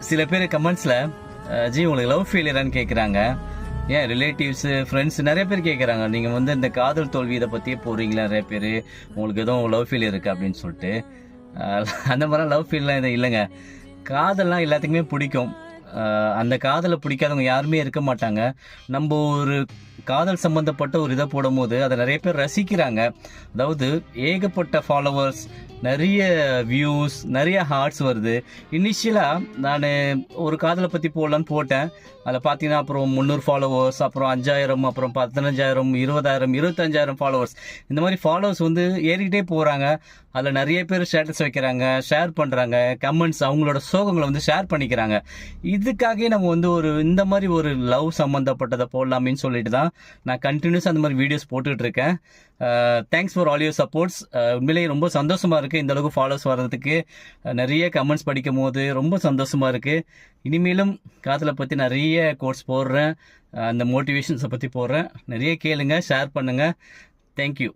சில பேர் கமெண்ட்ஸில் ஜி உங்களுக்கு லவ் ஃபெயிலியரான்னு கேட்குறாங்க. ஏன் ரிலேட்டிவ்ஸு ஃப்ரெண்ட்ஸ் நிறைய பேர் கேட்குறாங்க, நீங்கள் வந்து இந்த காதல் தோல்வி இதை பற்றியே போடுறீங்களா நிறைய பேர், உங்களுக்கு எதுவும் லவ் ஃபெயிலியர் இருக்குது அப்படின்னு சொல்லிட்டு. அந்த மாதிரிலாம் லவ் ஃபெயிலாம் எதுவும் இல்லைங்க. காதல்லாம் எல்லாத்துக்குமே பிடிக்கும். அந்த காதலை பிடிக்காதவங்க யாருமே இருக்க மாட்டாங்க. நம்ம ஒரு காதல் சம்மந்தப்பட்ட ஒரு இதை போடும்போது அதை நிறைய பேர் ரசிக்கிறாங்க. அதாவது ஏகப்பட்ட ஃபாலோவர்ஸ், நிறைய வியூஸ், நிறைய ஹார்ட்ஸ் வருது. இனிஷியலாக நான் ஒரு காதலை பற்றி போடலான்னு போட்டேன். அதில் பார்த்தீங்கன்னா அப்புறம் 300 ஃபாலோவர்ஸ், அப்புறம் 5000, அப்புறம் 15000, 20000, 25000 ஃபாலோவர்ஸ். இந்த மாதிரி ஃபாலோவர்ஸ் வந்து ஏறிக்கிட்டே போகிறாங்க. அதில் நிறைய பேர் ஸ்டேட்டஸ் வைக்கிறாங்க, ஷேர் பண்ணுறாங்க, கமெண்ட்ஸ் அவங்களோட சோகங்களை வந்து ஷேர் பண்ணிக்கிறாங்க. இதுக்காகவே நம்ம வந்து இந்த மாதிரி ஒரு லவ் சம்மந்தப்பட்டதை போடலாமேன்னு சொல்லிட்டு தான் நான் கண்டினியூஸாக அந்த மாதிரி வீடியோஸ் போட்டுக்கிட்டு இருக்கேன். Thanks for all your supports. உண்மையிலேயே ரொம்ப சந்தோஷமாக இருக்குது இந்த அளவுக்கு ஃபாலோவர்ஸ் வர்றதுக்கு. நிறைய கமெண்ட்ஸ் படிக்கும் போது ரொம்ப சந்தோஷமாக இருக்குது. இனிமேலும் காதலை பற்றி நிறைய கோட்ஸ் போடுறேன், அந்த மோட்டிவேஷன்ஸை பற்றி போடுறேன். நிறைய கேளுங்க, ஷேர் பண்ணுங்கள். தேங்க்யூ.